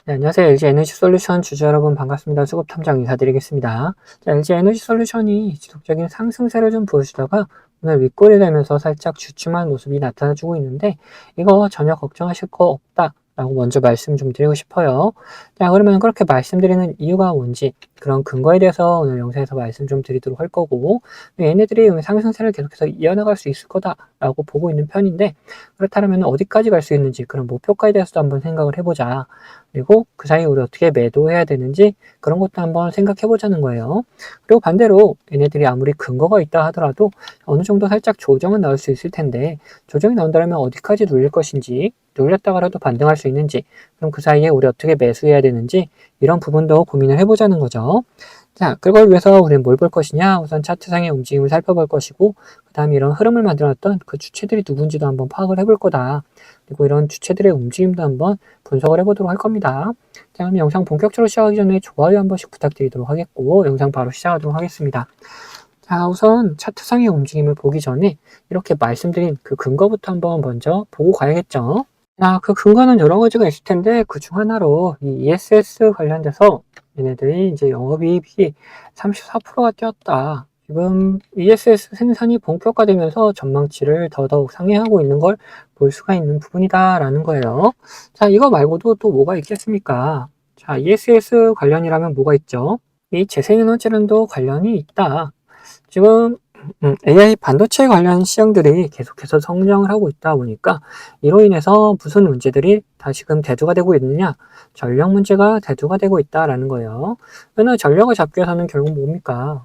네, 안녕하세요. LG 에너지솔루션 주주 여러분 반갑습니다. 수급탐정 인사드리겠습니다. 자, LG 에너지솔루션이 지속적인 상승세를 좀 보여주다가 오늘 윗골이 되면서 살짝 주춤한 모습이 나타나주고 있는데 이거 전혀 걱정하실 거 없다 라고 먼저 말씀 좀 드리고 싶어요. 자, 그러면 그렇게 말씀드리는 이유가 뭔지 그런 근거에 대해서 오늘 영상에서 말씀 좀 드리도록 할 거고, 얘네들이 상승세를 계속해서 이어나갈 수 있을 거다라고 보고 있는 편인데, 그렇다면 어디까지 갈 수 있는지 그런 목표가에 대해서도 한번 생각을 해보자. 그리고 그 사이에 우리 어떻게 매도해야 되는지 그런 것도 한번 생각해 보자는 거예요. 그리고 반대로 얘네들이 아무리 근거가 있다 하더라도 어느 정도 살짝 조정은 나올 수 있을 텐데, 조정이 나온다면 어디까지 눌릴 것인지, 눌렸다가라도 반등할 수 있는지, 그럼 그 사이에 우리 어떻게 매수해야 되는지 이런 부분도 고민을 해보자는 거죠. 자, 그걸 위해서 우리는 뭘 볼 것이냐? 우선 차트상의 움직임을 살펴볼 것이고, 그 다음에 이런 흐름을 만들었던 그 주체들이 누군지도 한번 파악을 해볼 거다. 그리고 이런 주체들의 움직임도 한번 분석을 해보도록 할 겁니다. 자, 그럼 영상 본격적으로 시작하기 전에 좋아요 한 번씩 부탁드리도록 하겠고, 영상 바로 시작하도록 하겠습니다. 자, 우선 차트상의 움직임을 보기 전에 이렇게 말씀드린 그 근거부터 한번 먼저 보고 가야겠죠. 자, 그 근거는 여러 가지가 있을 텐데 그 중 하나로 이 ESS 관련돼서 얘네들이 이제 영업이익이 34%가 뛰었다. 지금 ESS 생산이 본격화되면서 전망치를 더더욱 상회하고 있는 걸 볼 수가 있는 부분이다라는 거예요. 자, 이거 말고도 또 뭐가 있겠습니까? 자, ESS 관련이라면 뭐가 있죠? 이 재생에너지랑도 관련이 있다. 지금 AI 반도체 관련 시장들이 계속해서 성장을 하고 있다 보니까 이로 인해서 무슨 문제들이 다시금 대두가 되고 있느냐? 전력 문제가 대두가 되고 있다라는 거예요. 그러나 전력을 잡기 위해서는 결국 뭡니까?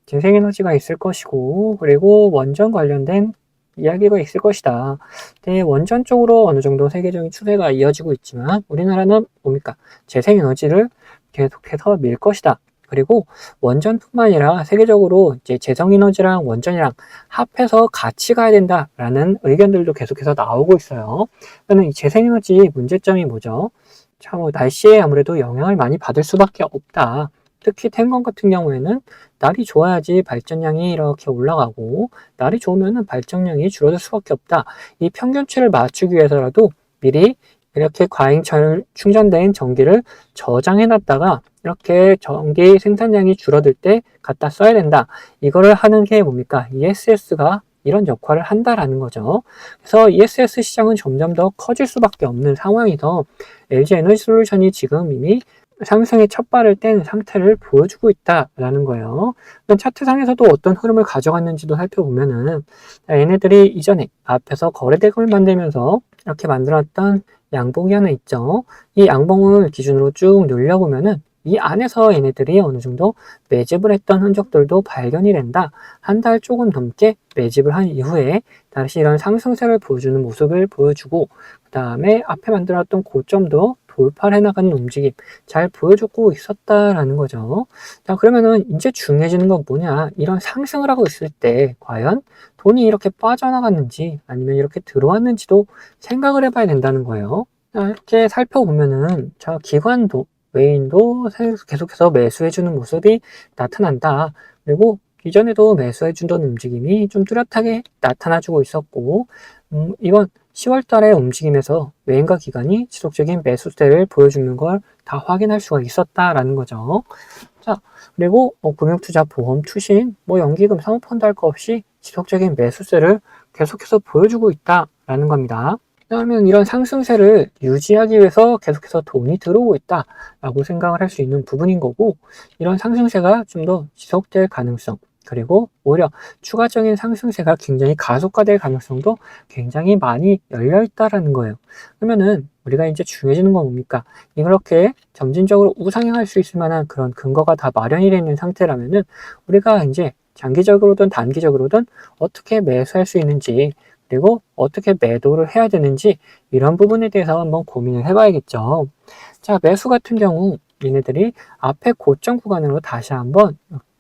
재생에너지가 있을 것이고, 그리고 원전 관련된 이야기가 있을 것이다. 근데 원전 쪽으로 어느 정도 세계적인 추세가 이어지고 있지만 우리나라는 뭡니까? 재생에너지를 계속해서 밀 것이다. 그리고 원전뿐만 아니라 세계적으로 이제 재생에너지랑 원전이랑 합해서 같이 가야 된다라는 의견들도 계속해서 나오고 있어요. 그러면 이 재생에너지 문제점이 뭐죠? 참, 날씨에 아무래도 영향을 많이 받을 수밖에 없다. 특히 태양광 같은 경우에는 날이 좋아야지 발전량이 이렇게 올라가고, 날이 좋으면 발전량이 줄어들 수밖에 없다. 이 평균치를 맞추기 위해서라도 미리 이렇게 과잉 충전된 전기를 저장해 놨다가 이렇게 전기 생산량이 줄어들 때 갖다 써야 된다. 이거를 하는 게 뭡니까? ESS가 이런 역할을 한다라는 거죠. 그래서 ESS 시장은 점점 더 커질 수밖에 없는 상황이서 LG 에너지솔루션이 지금 이미 상승의 첫 발을 뗀 상태를 보여주고 있다라는 거예요. 차트상에서도 어떤 흐름을 가져갔는지도 살펴보면은 얘네들이 이전에 앞에서 거래대금을 만들면서 이렇게 만들었던 양봉이 하나 있죠. 이 양봉을 기준으로 쭉 늘려보면은 이 안에서 얘네들이 어느 정도 매집을 했던 흔적들도 발견이 된다. 한 달 조금 넘게 매집을 한 이후에 다시 이런 상승세를 보여주는 모습을 보여주고, 그 다음에 앞에 만들었던 고점도 돌파를 해나가는 움직임 잘 보여주고 있었다라는 거죠. 자, 그러면은 이제 중요해지는 건 뭐냐? 이런 상승을 하고 있을 때 과연 돈이 이렇게 빠져나갔는지 아니면 이렇게 들어왔는지도 생각을 해봐야 된다는 거예요. 자, 이렇게 살펴보면은 자, 기관도 외인도 계속해서 매수해주는 모습이 나타난다. 그리고 이전에도 매수해주던 움직임이 좀 뚜렷하게 나타나주고 있었고, 이번 10월 달의 움직임에서 외인과 기관이 지속적인 매수세를 보여주는 걸 다 확인할 수가 있었다라는 거죠. 자, 그리고 금융투자, 보험, 투신, 연기금, 사모펀드 할 거 없이 지속적인 매수세를 계속해서 보여주고 있다라는 겁니다. 그러면 이런 상승세를 유지하기 위해서 계속해서 돈이 들어오고 있다라고 생각을 할 수 있는 부분인 거고, 이런 상승세가 좀 더 지속될 가능성, 그리고 오히려 추가적인 상승세가 굉장히 가속화될 가능성도 굉장히 많이 열려 있다라는 거예요. 그러면은 우리가 이제 중요해지는 건 뭡니까? 이렇게 점진적으로 우상향할 수 있을 만한 그런 근거가 다 마련이 되어 있는 상태라면은 우리가 이제 장기적으로든 단기적으로든 어떻게 매수할 수 있는지, 그리고 어떻게 매도를 해야 되는지 이런 부분에 대해서 한번 고민을 해봐야겠죠. 자, 매수 같은 경우 얘네들이 앞에 고점 구간으로 다시 한번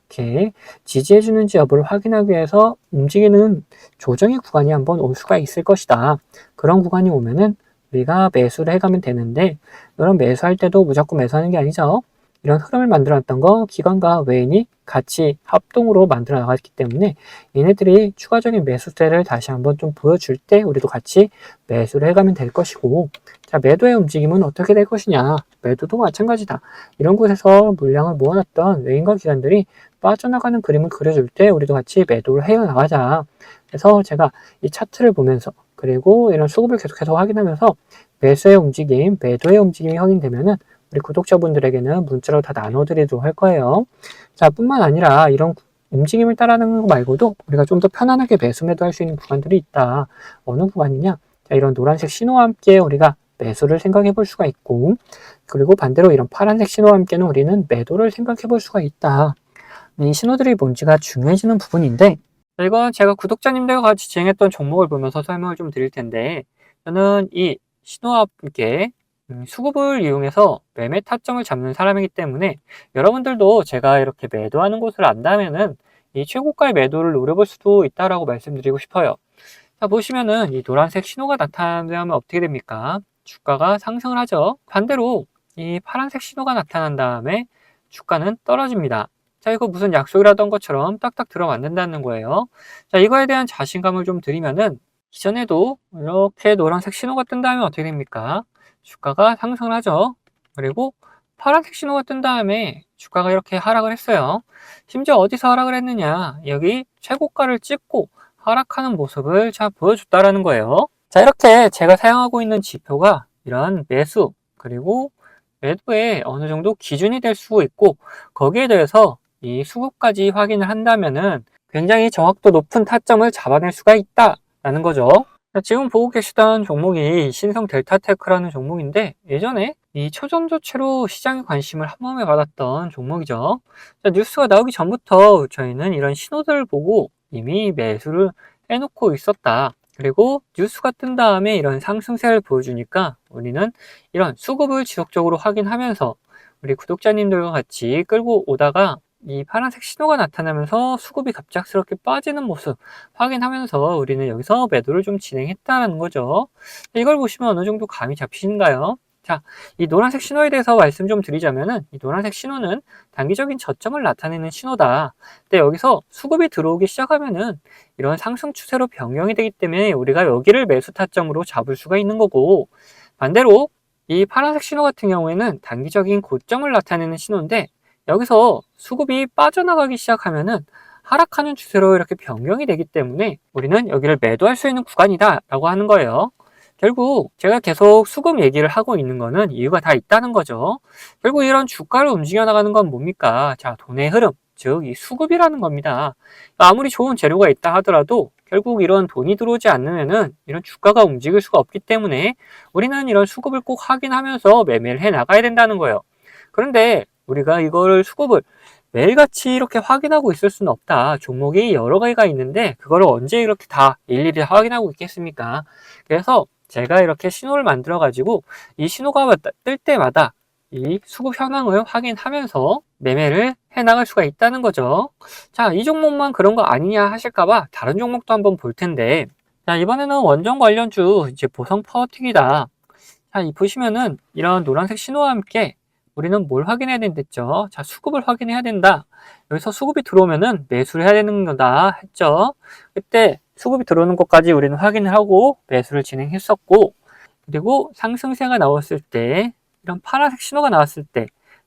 이렇게 지지해주는지 여부를 확인하기 위해서 움직이는 조정의 구간이 한번 올 수가 있을 것이다. 그런 구간이 오면은 우리가 매수를 해가면 되는데, 이런 매수할 때도 무조건 매수하는 게 아니죠. 이런 흐름을 만들어놨던 거 기관과 외인이 같이 합동으로 만들어 나갔기 때문에 얘네들이 추가적인 매수세를 다시 한번 좀 보여줄 때 우리도 같이 매수를 해가면 될 것이고, 자, 매도의 움직임은 어떻게 될 것이냐. 매도도 마찬가지다. 이런 곳에서 물량을 모아놨던 외인과 기관들이 빠져나가는 그림을 그려줄 때 우리도 같이 매도를 해 나가자. 그래서 제가 이 차트를 보면서 그리고 이런 수급을 계속해서 확인하면서 매수의 움직임, 매도의 움직임이 확인되면은 우리 구독자분들에게는 문자로 다 나눠드리도록 할 거예요. 자, 뿐만 아니라 이런 움직임을 따라하는 거 말고도 우리가 좀 더 편안하게 매수 매도할 수 있는 구간들이 있다. 어느 구간이냐? 자, 이런 노란색 신호와 함께 우리가 매수를 생각해 볼 수가 있고, 그리고 반대로 이런 파란색 신호와 함께는 우리는 매도를 생각해 볼 수가 있다. 이 신호들이 뭔지가 중요해지는 부분인데, 이건 제가 구독자님들과 같이 진행했던 종목을 보면서 설명을 좀 드릴 텐데, 저는 이 신호와 함께 수급을 이용해서 매매 타점을 잡는 사람이기 때문에 여러분들도 제가 이렇게 매도하는 곳을 안다면은 이 최고가의 매도를 노려볼 수도 있다라고 말씀드리고 싶어요. 자, 보시면은 이 노란색 신호가 나타나면 어떻게 됩니까? 주가가 상승을 하죠. 반대로 이 파란색 신호가 나타난 다음에 주가는 떨어집니다. 자, 이거 무슨 약속이라던 것처럼 딱딱 들어맞는다는 거예요. 자, 이거에 대한 자신감을 좀 드리면은 이전에도 이렇게 노란색 신호가 뜬 다음에 어떻게 됩니까? 주가가 상승을 하죠. 그리고 파란색 신호가 뜬 다음에 주가가 이렇게 하락을 했어요. 심지어 어디서 하락을 했느냐? 여기 최고가를 찍고 하락하는 모습을 잘 보여줬다라는 거예요. 자, 이렇게 제가 사용하고 있는 지표가 이런 매수 그리고 매도에 어느 정도 기준이 될 수 있고, 거기에 대해서 이 수급까지 확인을 한다면은 굉장히 정확도 높은 타점을 잡아낼 수가 있다라는 거죠. 자, 지금 보고 계시던 종목이 신성 델타테크라는 종목인데, 예전에 이 초전조체로 시장의 관심을 한 몸에 받았던 종목이죠. 자, 뉴스가 나오기 전부터 저희는 이런 신호들을 보고 이미 매수를 해놓고 있었다. 그리고 뉴스가 뜬 다음에 이런 상승세를 보여주니까 우리는 이런 수급을 지속적으로 확인하면서 우리 구독자님들과 같이 끌고 오다가 이 파란색 신호가 나타나면서 수급이 갑작스럽게 빠지는 모습 확인하면서 우리는 여기서 매도를 좀 진행했다는 거죠. 이걸 보시면 어느 정도 감이 잡히신가요? 자, 이 노란색 신호에 대해서 말씀 좀 드리자면은, 이 노란색 신호는 단기적인 저점을 나타내는 신호다. 근데 여기서 수급이 들어오기 시작하면은 이런 상승 추세로 변경이 되기 때문에 우리가 여기를 매수 타점으로 잡을 수가 있는 거고, 반대로 이 파란색 신호 같은 경우에는 단기적인 고점을 나타내는 신호인데, 여기서 수급이 빠져나가기 시작하면은 하락하는 추세로 이렇게 변경이 되기 때문에 우리는 여기를 매도할 수 있는 구간이다 라고 하는 거예요. 결국 제가 계속 수급 얘기를 하고 있는 거는 이유가 다 있다는 거죠. 결국 이런 주가를 움직여 나가는 건 뭡니까? 자, 돈의 흐름, 즉 이 수급이라는 겁니다. 아무리 좋은 재료가 있다 하더라도 결국 이런 돈이 들어오지 않으면은 이런 주가가 움직일 수가 없기 때문에 우리는 이런 수급을 꼭 확인하면서 매매를 해 나가야 된다는 거예요. 그런데 우리가 이거를 수급을 매일같이 이렇게 확인하고 있을 수는 없다. 종목이 여러 가지가 있는데 그거를 언제 이렇게 다 일일이 확인하고 있겠습니까? 그래서 제가 이렇게 신호를 만들어 가지고 이 신호가 뜰 때마다 이 수급 현황을 확인하면서 매매를 해 나갈 수가 있다는 거죠. 자, 이 종목만 그런 거 아니냐 하실까봐 다른 종목도 한번 볼 텐데, 자, 이번에는 원전 관련주 이제 보성 파워틱이다. 자, 이 보시면은 이런 노란색 신호와 함께 우리는 뭘 확인해야 된댔죠? 자, 수급을 확인해야 된다. 여기서 수급이 들어오면은 매수를 해야 되는 거다 했죠. 그때 수급이 들어오는 것까지 우리는 확인을 하고 매수를 진행했었고, 그리고 상승세가 나왔을 때, 이런 파란색 신호가 나왔을 때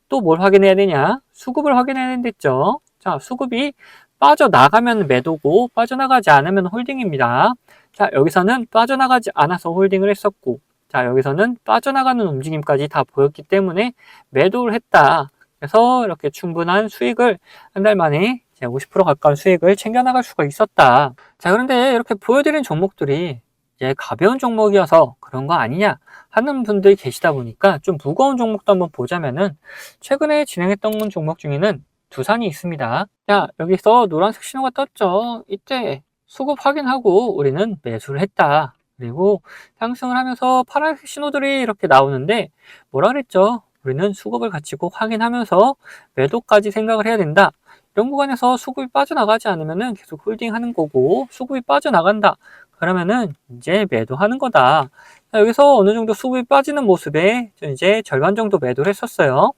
또 뭘 확인해야 되냐? 수급을 확인해야 된댔죠. 자, 수급이 빠져나가면 매도고 빠져나가지 않으면 홀딩입니다. 자, 여기서는 빠져나가지 않아서 홀딩을 했었고, 자, 여기서는 빠져나가는 움직임까지 다 보였기 때문에 매도를 했다. 그래서 이렇게 충분한 수익을 한 달 만에 50% 가까운 수익을 챙겨나갈 수가 있었다. 자, 그런데 이렇게 보여드린 종목들이 이제 가벼운 종목이어서 그런 거 아니냐 하는 분들이 계시다 보니까 좀 무거운 종목도 한번 보자면은, 최근에 진행했던 종목 중에는 두산이 있습니다. 자, 여기서 노란색 신호가 떴죠. 이때 수급 확인하고 우리는 매수를 했다. 그리고 상승을 하면서 파란색 신호들이 이렇게 나오는데 뭐라 그랬죠? 우리는 수급을 같이 꼭 확인하면서 매도까지 생각을 해야 된다. 이런 구간에서 수급이 빠져나가지 않으면은 계속 홀딩하는 거고, 수급이 빠져나간다. 그러면은 이제 매도하는 거다. 자, 여기서 어느 정도 수급이 빠지는 모습에 이제 절반 정도 매도를 했었어요.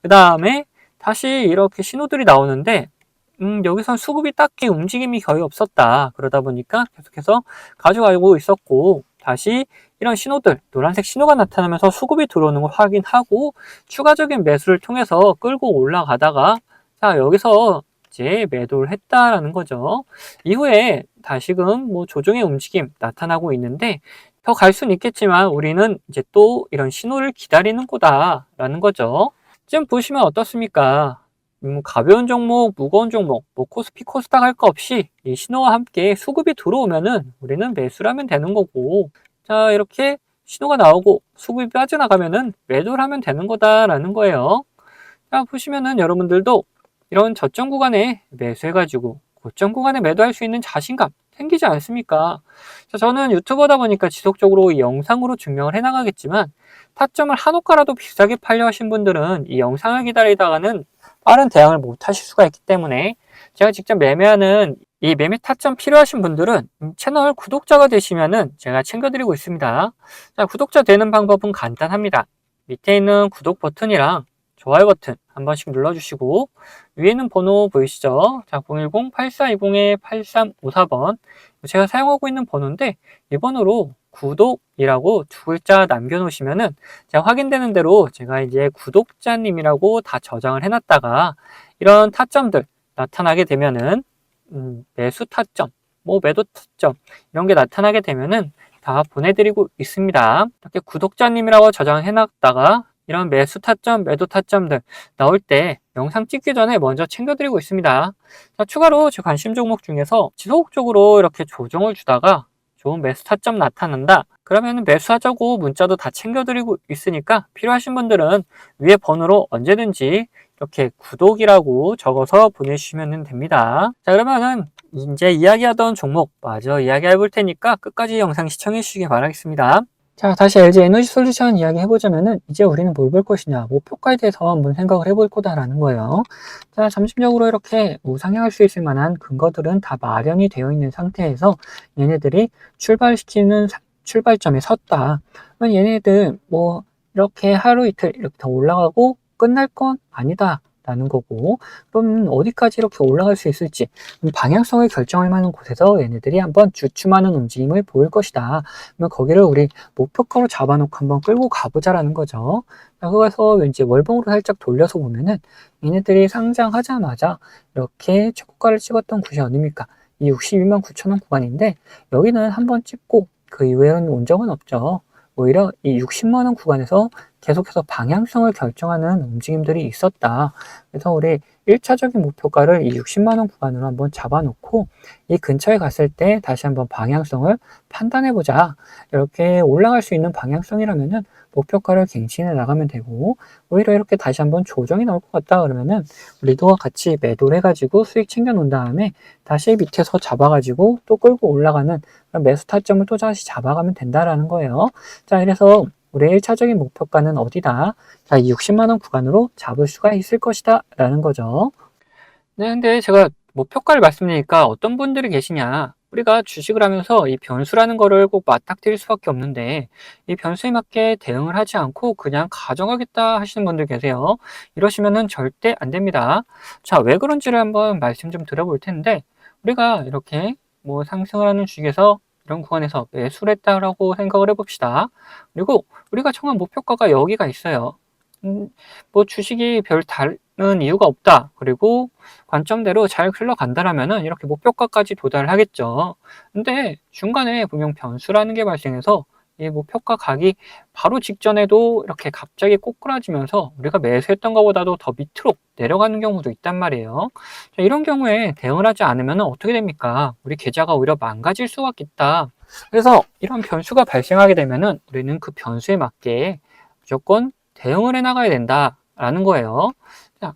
그 다음에 다시 이렇게 신호들이 나오는데 여기선 수급이 딱히 움직임이 거의 없었다. 그러다 보니까 계속해서 가져가고 있었고, 다시 이런 신호들, 노란색 신호가 나타나면서 수급이 들어오는 걸 확인하고 추가적인 매수를 통해서 끌고 올라가다가, 자, 여기서 이제 매도를 했다라는 거죠. 이후에 다시금 뭐 조정의 움직임 나타나고 있는데, 더 갈 수는 있겠지만 우리는 이제 또 이런 신호를 기다리는 거다라는 거죠. 지금 보시면 어떻습니까? 가벼운 종목, 무거운 종목, 뭐 코스피, 코스닥 할 거 없이 이 신호와 함께 수급이 들어오면은 우리는 매수를 하면 되는 거고, 자, 이렇게 신호가 나오고 수급이 빠져나가면은 매도를 하면 되는 거다라는 거예요. 자, 보시면은 여러분들도 이런 저점 구간에 매수해가지고 고점 구간에 매도할 수 있는 자신감 생기지 않습니까? 자, 저는 유튜버다 보니까 지속적으로 이 영상으로 증명을 해나가겠지만, 타점을 한 호가라도 비싸게 팔려 하신 분들은 이 영상을 기다리다가는 빠른 대응을 못 하실 수가 있기 때문에, 제가 직접 매매하는 이 매매 타점 필요하신 분들은 채널 구독자가 되시면은 제가 챙겨드리고 있습니다. 자, 구독자 되는 방법은 간단합니다. 밑에 있는 구독 버튼이랑 좋아요 버튼 한 번씩 눌러주시고, 위에는 번호 보이시죠? 자, 010-8420-8354번 제가 사용하고 있는 번호인데, 이 번호로 구독이라고 두 글자 남겨놓으시면은 제가 확인되는 대로 제가 이제 구독자님이라고 다 저장을 해놨다가 이런 타점들 나타나게 되면은 매수 타점, 뭐 매도 타점 이런 게 나타나게 되면은 다 보내드리고 있습니다. 이렇게 구독자님이라고 저장해놨다가 이런 매수 타점, 매도 타점들 나올 때 영상 찍기 전에 먼저 챙겨드리고 있습니다. 자, 추가로 제 관심 종목 중에서 지속적으로 이렇게 조정을 주다가 좋은 매수 타점 나타난다. 그러면 매수하자고 문자도 다 챙겨드리고 있으니까 필요하신 분들은 위에 번호로 언제든지 이렇게 구독이라고 적어서 보내주시면 됩니다. 자, 그러면은 이제 이야기하던 종목 마저 이야기해 볼 테니까 끝까지 영상 시청해 주시기 바라겠습니다. 자, 다시 LG 에너지 솔루션 이야기 해보자면은, 이제 우리는 뭘 볼 것이냐, 목표가에 대해서 한번 생각을 해볼 거다라는 거예요. 자, 점진적으로 이렇게 우상향할 수 있을 만한 근거들은 다 마련이 되어 있는 상태에서 얘네들이 출발시키는 출발점에 섰다. 그러면 얘네들 뭐 이렇게 하루 이틀 이렇게 더 올라가고 끝날 건 아니다 라는 거고, 그럼 어디까지 이렇게 올라갈 수 있을지 방향성을 결정할 만한 곳에서 얘네들이 한번 주춤하는 움직임을 보일 것이다. 그러면 거기를 우리 목표가로 잡아놓고 한번 끌고 가보자라는 거죠. 그래서 왠지 월봉으로 살짝 돌려서 보면은 얘네들이 상장하자마자 이렇게 최고가를 찍었던 곳이 어딥니까? 이 62만 9천 원 구간인데, 여기는 한번 찍고 그 이후에는 온 적은 없죠. 오히려 이 60만 원 구간에서 계속해서 방향성을 결정하는 움직임들이 있었다. 그래서 우리 1차적인 목표가를 이 60만 원 구간으로 한번 잡아놓고 이 근처에 갔을 때 다시 한번 방향성을 판단해 보자. 이렇게 올라갈 수 있는 방향성이라면은 목표가를 갱신해 나가면 되고, 오히려 이렇게 다시 한번 조정이 나올 것 같다 그러면은 우리도 같이 매도를 해가지고 수익 챙겨 놓은 다음에 다시 밑에서 잡아가지고 또 끌고 올라가는 그런 매수 타점을 또 다시 잡아가면 된다라는 거예요. 자, 그래서 우리의 1차적인 목표가는 어디다? 자, 이 60만 원 구간으로 잡을 수가 있을 것이다 라는 거죠. 네, 근데 제가 목표가를 말씀드리니까 어떤 분들이 계시냐, 우리가 주식을 하면서 이 변수라는 거를 꼭 맞닥뜨릴 수밖에 없는데 이 변수에 맞게 대응을 하지 않고 그냥 가져가겠다 하시는 분들 계세요. 이러시면은 절대 안 됩니다. 자, 왜 그런지를 한번 말씀 좀 드려볼 텐데, 우리가 이렇게 뭐 상승을 하는 주식에서 이런 구간에서 매수를 했다라고 생각을 해봅시다. 그리고 우리가 정한 목표가가 여기가 있어요. 뭐 주식이 별 다른 이유가 없다. 그리고 관점대로 잘 흘러간다라면은 이렇게 목표가까지 도달을 하겠죠. 근데 중간에 분명 변수라는 게 발생해서 이 목표가 가기 바로 직전에도 이렇게 갑자기 꼬꾸라지면서 우리가 매수했던 것보다도 더 밑으로 내려가는 경우도 있단 말이에요. 자, 이런 경우에 대응을 하지 않으면 어떻게 됩니까? 우리 계좌가 오히려 망가질 수가 있다. 그래서 이런 변수가 발생하게 되면은 우리는 그 변수에 맞게 무조건 대응을 해 나가야 된다라는 거예요. 자,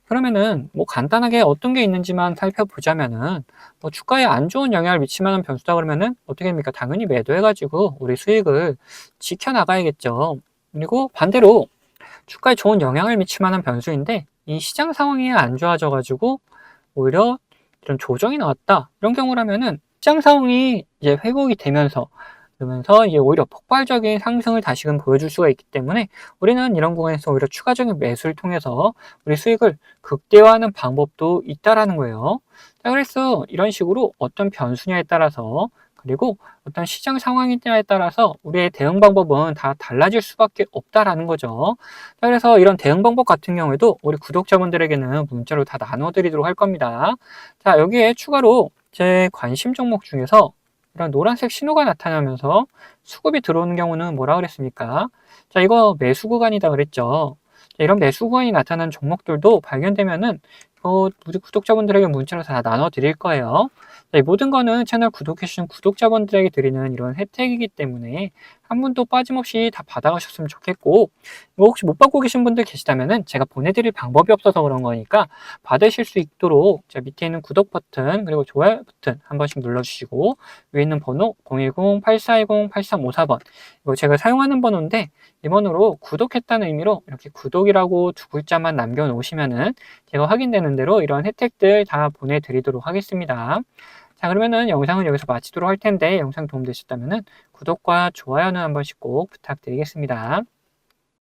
그러면은 뭐 간단하게 어떤 게 있는지만 살펴보자면은, 뭐 주가에 안 좋은 영향을 미칠 만한 변수다 그러면은 어떻게 됩니까? 당연히 매도해가지고 우리 수익을 지켜나가야겠죠. 그리고 반대로 주가에 좋은 영향을 미칠 만한 변수인데 이 시장 상황이 안 좋아져가지고 오히려 이런 조정이 나왔다, 이런 경우라면은 시장 상황이 이제 회복이 되면서 그러면서 이제 오히려 폭발적인 상승을 다시금 보여줄 수가 있기 때문에 우리는 이런 구간에서 오히려 추가적인 매수를 통해서 우리 수익을 극대화하는 방법도 있다라는 거예요. 자, 그래서 이런 식으로 어떤 변수냐에 따라서 그리고 어떤 시장 상황이냐에 따라서 우리의 대응 방법은 다 달라질 수밖에 없다라는 거죠. 자, 그래서 이런 대응 방법 같은 경우에도 우리 구독자분들에게는 문자로 다 나눠드리도록 할 겁니다. 자, 여기에 추가로 제 관심 종목 중에서 이런 노란색 신호가 나타나면서 수급이 들어오는 경우는 뭐라 그랬습니까? 자, 이거 매수 구간이다 그랬죠. 자, 이런 매수 구간이 나타난 종목들도 발견되면은 우리 구독자분들에게 문자로 다 나눠 드릴 거예요. 자, 이 모든 거는 채널 구독해주신 구독자분들에게 드리는 이런 혜택이기 때문에 한 분도 빠짐없이 다 받아가셨으면 좋겠고, 이거 혹시 못 받고 계신 분들 계시다면은 제가 보내드릴 방법이 없어서 그런 거니까 받으실 수 있도록 자, 밑에 있는 구독 버튼 그리고 좋아요 버튼 한 번씩 눌러주시고, 위에 있는 번호 010-8410-8354번, 이거 제가 사용하는 번호인데 이 번호로 구독했다는 의미로 이렇게 구독이라고 두 글자만 남겨놓으시면은 제가 확인되는 대로 이런 혜택들 다 보내드리도록 하겠습니다. 자, 그러면은 영상은 여기서 마치도록 할 텐데 영상 도움되셨다면은 구독과 좋아요는 한 번씩 꼭 부탁드리겠습니다.